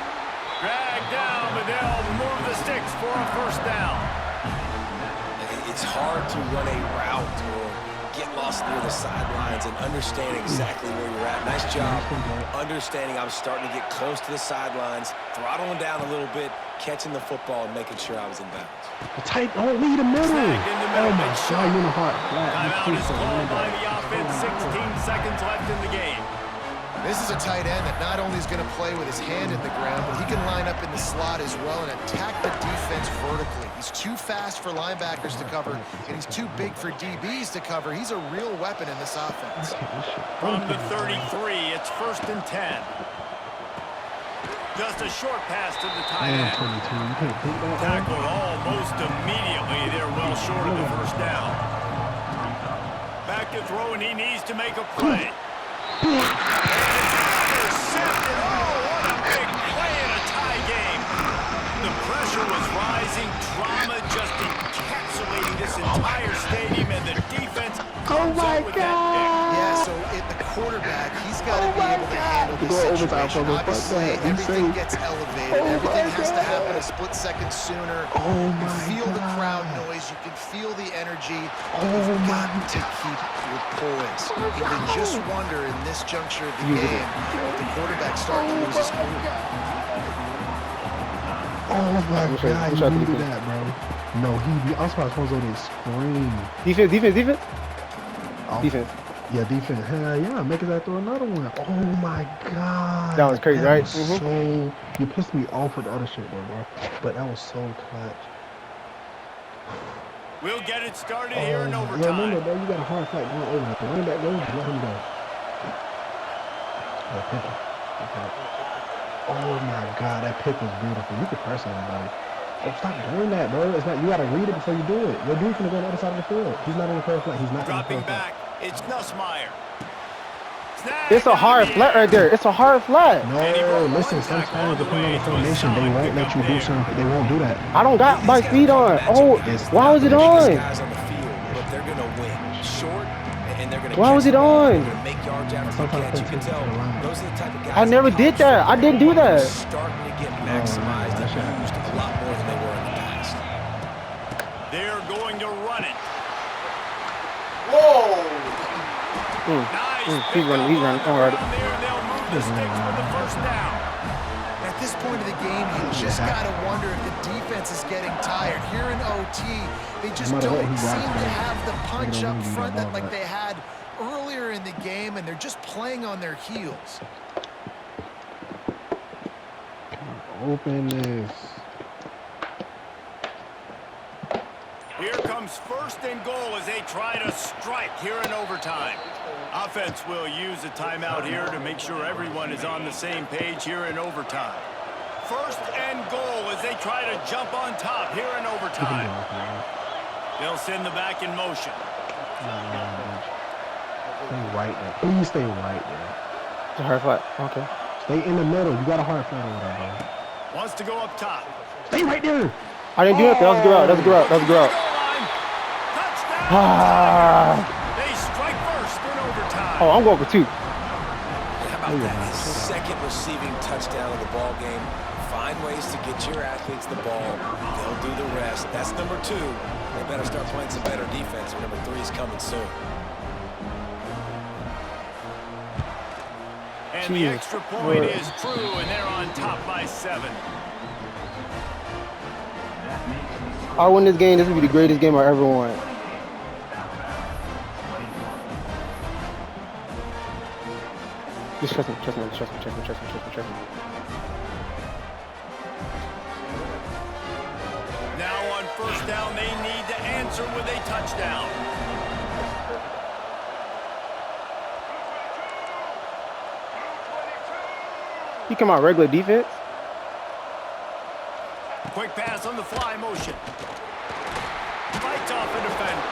Dragged down, but they'll move the sticks for a 1st down. It's hard to run a route or get lost near the sidelines and understand exactly where you're at. Nice job understanding I was starting to get close to the sidelines, throttling down a little bit, catching the football, and making sure I was in bounds. Tight, don't lead the middle. Snagged in the middle. Oh my God, you're in the heart. Timeout is called by the offense. 16 seconds left in the game. This is a tight end that not only is going to play with his hand in the ground, but he can line up in the slot as well and attack the defense vertically. He's too fast for linebackers to cover, and he's too big for DBs to cover. He's a real weapon in this offense. From the 33, it's 1st and 10. Just a short pass to the tight end. Tackled almost immediately. They're well short of the 1st down. Back to throw, and he needs to make a play. And it's intercepted. Oh, what a big play in a tie game. The pressure was rising. Drama just encapsulating this entire stadium, and the defense comes up with that pick. Yeah, so the quarterback, he's got to be able to handle this situation. Obviously, everything gets elevated. Everything has to happen a split second sooner. You can feel the crowd noise. You can feel the energy. You've got to keep your poise. You can just wonder in this juncture of the game if the quarterback starts to lose his cool. Oh my God, he needed that, bro. No, I was supposed to scream. Defense. Oh. Defense. Yeah, defense. Hell yeah, make it that throw another one. Oh my God. That was crazy, right? Was so, you pissed me off with the other shit, bro. But that was so clutch. We'll get it started here in overtime. Yeah, remember, bro, you got a hard fight going over. If the running back goes, let him go. Oh my God, that pick was beautiful. You could press anybody. Oh, stop doing that, bro. It's not. You gotta read it before you do it. Your dude's gonna go on the other side of the field. He's not in the first flat. He's not dropping in the first back. It's Nussmeier. It's a hard flat right there. It's a hard flat. No, listen. Sometimes depending on the formation, they won't let you do something. They won't do that. I don't got my feet on. Oh, why was it on? Guys on the field, but they're gonna win short, and they're gonna. Why was it on? They're gonna make yards after the catch. You can tell those are the type of guys. I never did that. I didn't do that. Starting to get maximized and used a lot more than they were in the past. They're going to run it. Whoa! Nice. He's running. Don't worry. They'll move the sticks for the 1st down. At this point of the game, you just got to wonder if the defense is getting tired. Here in OT, they just don't seem to have the punch up front that like they had earlier in the game, and they're just playing on their heels. Open this. Here comes 1st and goal as they try to strike here in overtime. Offense will use a timeout here to make sure everyone is on the same page here in overtime. First and goal as they try to jump on top here in overtime. They'll send the back in motion. Stay right there. Please stay right there. It's a hard flat. Okay. Stay in the middle. You got a hard flat over there, bro. Wants to go up top. Stay right there. I didn't do nothing. That was a good route. That was a good route. That was a good route. Touchdown! Ah. They strike first in overtime. Oh, I'm going for 2. How about that? Second receiving touchdown of the ball game. Find ways to get your athletes the ball. They'll do the rest. That's number 2. They better start playing some better defense. Number 3 is coming soon. And the extra point is true, and they're on top by 7. I win this game. This will be the greatest game I ever won. Just trust me, trust me, trust me, trust me, trust me, trust me, trust me. Now on first down, they need to answer with a touchdown. You come out regular defense. Quick pass on the fly motion. Fights off a defender.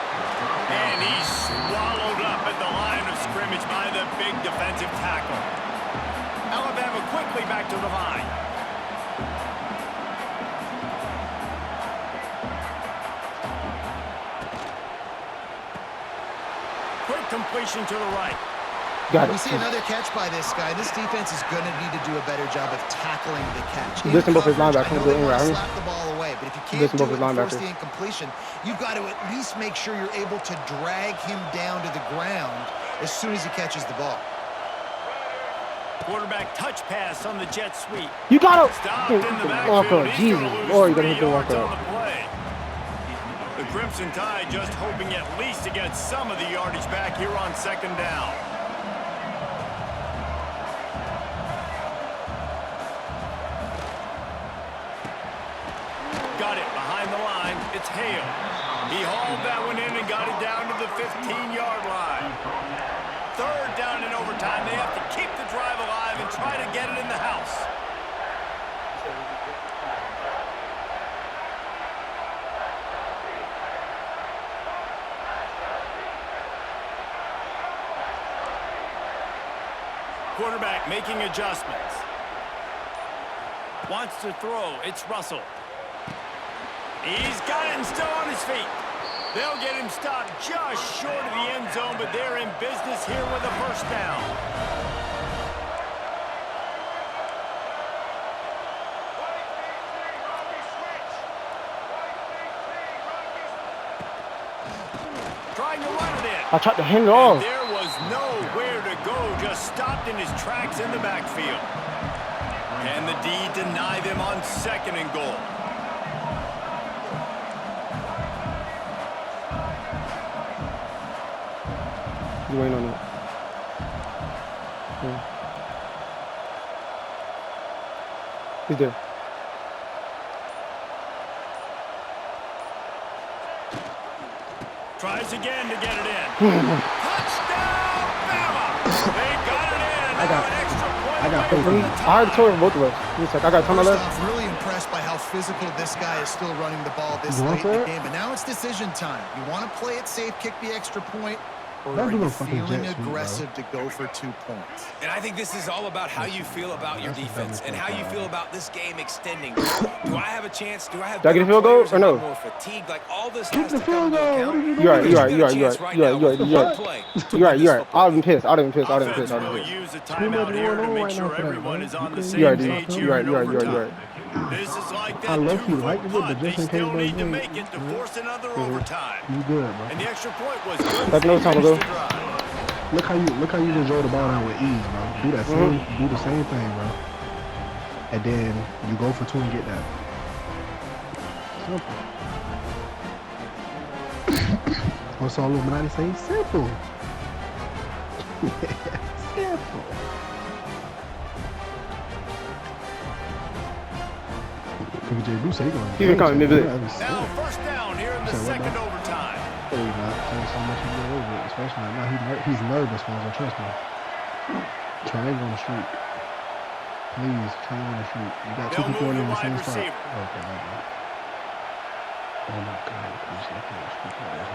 And he's swallowed up at the line of scrimmage by the big defensive tackle. Alabama quickly back to the line. Quick completion to the right. Got We it. see another catch by this guy. This defense is going to need to do a better job of tackling the catch. In Listen, both his coverage, linebackers I know go they in want to right. slap the ball away, but if you can't Listen, do both it his and force linebackers. the incompletion, you've got to at least make sure you're able to drag him down to the ground as soon as he catches the ball. Quarterback touch pass on the jet sweep. You got to Stopped in the walk backfield. up. He's Jesus. gonna lose Or you got to 3 hit the walk yards on up. the play. The Crimson Tide just hoping at least to get some of the yardage back here on second down. Got it behind the line. It's Hale. He hauled that one in and got it down to the 15-yard line. Third down in overtime. They have to keep the drive alive and try to get it in the house. Quarterback making adjustments. Wants to throw. It's Russell. He's got it and still on his feet. They'll get him stopped just short of the end zone, but they're in business here with a first down. Trying to run it in. I tried to hand it And off. there was nowhere to go, just stopped in his tracks in the backfield. Can the D deny them on second and goal? You ain't on it. Yeah. He's there. Tries again to get it in. Touchdown, Bama! They got it in. I got- Now an extra point I got away faith from in the you. I already told him both of us. Give me a sec. I got time on First left. off, really impressed by how physical this guy is still running the ball this You late want in the that? game. But now it's decision time. You want to play it safe, kick the extra point, or Don't are do no you fucking feeling jet sweep, bro. aggressive to go for 2 points? And I think this is all about how you feel about your That's the defense dumbest and how thing you ever. feel about this game extending. Do I have a chance? Do I have Did I get a better field goal players? or Am I no? more fatigued? Like all this Kick has the to come field into goal. account. What are you You're right, doing? you're right, You you're got right, a you're chance right, right you're right, now you're with right, you're one right. play to You're right, win you're this right. football I would have been pissed. I would have been pissed. I would have been Offense pissed. I would have will been pissed. use a Too much timeout here to going on make right sure now for that, everyone bro. is on the You same You right, page you here right, in you right, you right, you overtime. right. This is like I that love you. 2-foot Like you did, but punt. They just in case still they need to win. make it to force another overtime. You good, bro. And the extra point was good. That's no time ago. Look how you just roll the ball down with ease, bro. Do that do the same thing, bro. And then you go for 2 and get that. Simple. What's all Illuminati say? Simple. Simple. Look at Jay Bruce. He going. He been coming mid-blitz. Now first down here in the Say what second now? overtime. No, he's not. There's so much he can get over it, especially right now. He's nervous, Fonzo. Trust me. Triangle on the street. Please, triangle on the street. You got two people in the same spot. Okay, okay. Oh my God, please, I can't speak like this.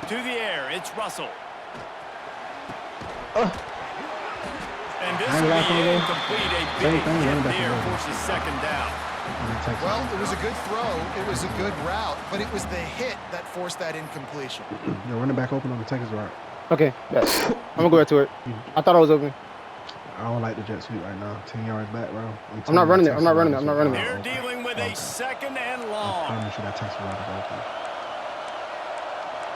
To the air, it's Russell. And this will be incomplete. A big hit there forces second down. Well, it was a good throw. It was a good route, but it was the hit that forced that incompletion. You're running back open on the Texas route. Okay, yes. I'm gonna go back to it. I thought I was open. I don't like the jet sweep right now. 10 yards back, bro. I'm not running it. I'm not running it. I'm not running it. They're dealing with a second and long. I'm sure that Texas route is open.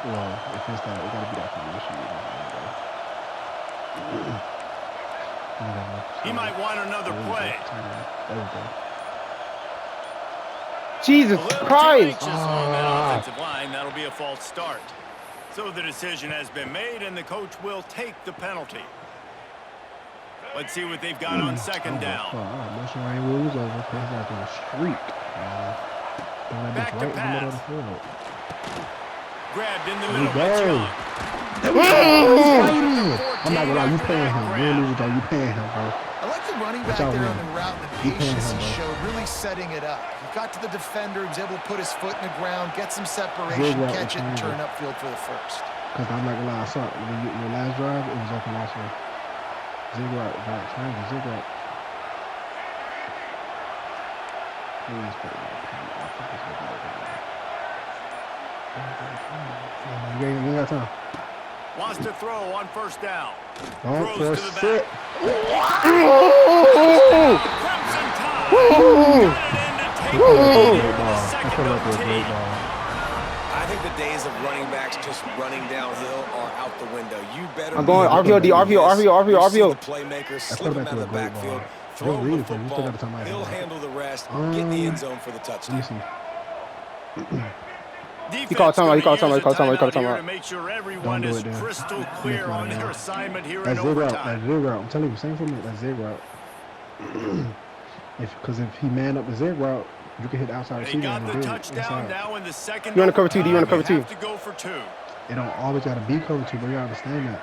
Well, if it's that, it gotta be that formation. He might want another play. There we go. Jesus A little Christ! too anxious on that offensive line. That'll be a false start. So the decision has been made, and the coach will take the penalty. Let's see what they've got on second down. Motion rain rules over. He's out on a streak. Back to right in the middle of the pass. field. Grabbed in the There we middle. go. It's Young. I'm not gonna lie, you paying him. You ain't losing, though. You paying him, bro. I like the running back y'all there on doing? the route and the You paying patience him, he bro. showed, really setting it up. He got to the defender, he was able to put his foot in the ground, get some Zig separation, route catch it, and was turn upfield for the first. Because I'm not gonna lie, I saw it. When your last drive, it was open also. Zig route, right? Triangle, zig route. Please put it in. I think it's gonna be open. You ain't got time. Wants to throw on first down. Don't Throws to force the it. back. Crimson Tide. Got it in to take the lead here in the I second feel like it was a OT. great ball. I think the days of running backs just running downhill are out the window. You better. I'm going RPO, D, RPO, RPO, RPO, You see RPO. the playmaker That slip him quarterback out of was the a great backfield, ball. throw him Really the good. You still football. gotta tell my He'll head. handle the rest. Get in the end zone for the touchdown. Let me see. Defense called timeout, he called gonna timeout, use he called a timeout, he called here timeout. to make sure everyone Don't do is it then. crystal clear Yeah, on yeah. their assignment here in That's zig route. overtime. That's zig route. I'm telling you, same for me. That's zig route. Because if he man up the zig route, you can hit the outside They receiver got and the do it touchdown inside. now in the second. You wanna cover two, D? You wanna cover overtime. two? Have to go for two. It don't always gotta be cover two, but you understand that.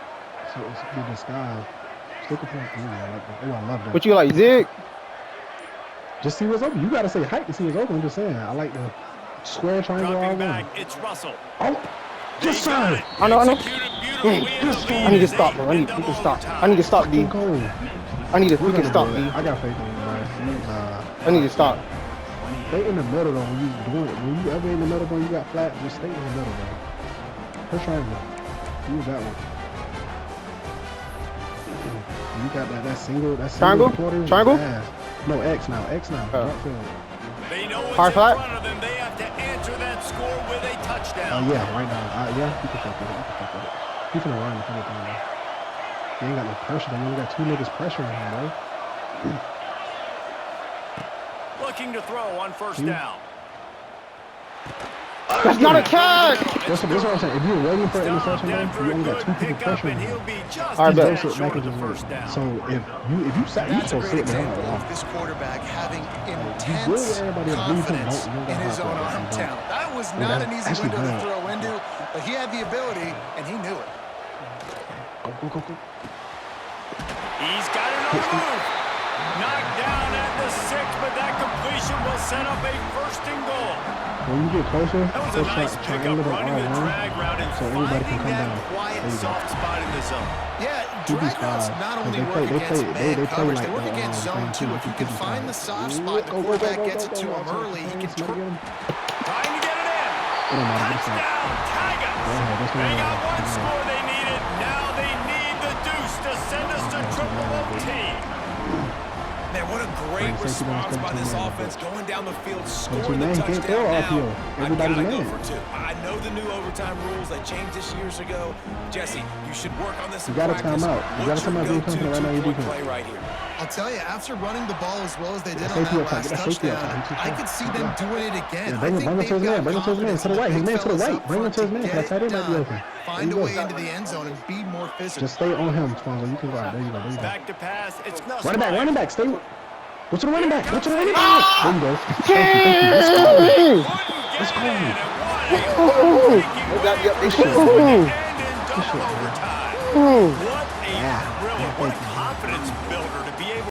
So it's good disguise. Stick with him. I like that. Oh, I love that. What you like, Zig? Just see what's open. You gotta say height to see what's open. I'm just saying. I like the square triangle all Dropping one. back, it's Russell. Oh, They yes, got sir. it. I know. Executed beautifully in the lead I need to as stop, they bro. I need double to stop. overtime. I need to stop, D. King Cole. I need to We're freaking gonna stop, do D. it. I got faith in you, bro. I need to stop. Stay in the middle though when you doing it. When you ever in the middle, bro, you got flat. Just stay in the middle, bro. Push triangle. Use that one. You got that single. That Triangle? single quarter. Triangle? Ass. No, X now. X now. Oh. Drop field. They know what's Hard in flat? front of them. They have to answer that score with a Oh touchdown. yeah, right now. Yeah, you can fuck with it. You can fuck with it. He finna run if anything, bro. He ain't got no pressure. They only got two niggas pressuring him, bro. Looking to throw on first down. That's not a catch. That's what I'm saying. If you're waiting for an Stopped interception, in for bro, you a only got good two people pickup, pressuring and him. he'll be just All right, a bet. tad Joseph short of the Mackens first is down. So if you sat, you That's a supposed to great sit there. example I'm of this quarterback having good intense with everybody that believes him, confidence don't- you don't in his gotta own have to, arm don't. talent. That was Yeah, not that's an easy actually window to bad. throw into, but he had the ability, and he knew it. Go. He's got it on the move. Knocked down at the 6, but that completion will set up a first and goal. When you get closer, That was a nice pickup running the drag route and so everybody can finding come that down. quiet, There you go. soft spot in the zone. Yeah, QB drag routes five. not Cause only they work play- they against play- man they play coverage, like they work the, against zone thing, too. too. If you QB can find the five. soft spot, the Go, quarterback gets it to him early, he can Somebody get him. Trying to get it in. It don't matter. Get it Touchdown, Tigers. Go ahead, that's They what got I one want. score they needed. Now they need the deuce to send us to triple OT. Man, what a great Right, safety response doesn't by come this to man, offense, but- going down the field, But scoring man, the he can't throw touchdown RPO. now. I've Everybody's got to go man. for two. I know the new overtime rules, they changed this years ago. Jesse, you should work on this in You gotta practice. time out. You What's gotta time your out being go-to confident right now, you two-point defense. play right here? I'll tell you, after running the ball as well as they did That on safety that up top, last that safety up top, touchdown, he's too I fast. could see them doing it again. Yeah, I bring think him to they've his man, got bring him to his man, confidence to the in right, his big man to the fellas right, up bring him front to his man, get that tight end it might be done. open. Find There a you way go. into the end zone and be more physical. Just stay on him, Fonzo. You can go out. There you go. Back to pass. It's Running back, stay. Go to the running back. Go to the running back. There you go. Thank you. Let's go. Let's go. Good shit, man. Good shit, man. What a thrill, what confidence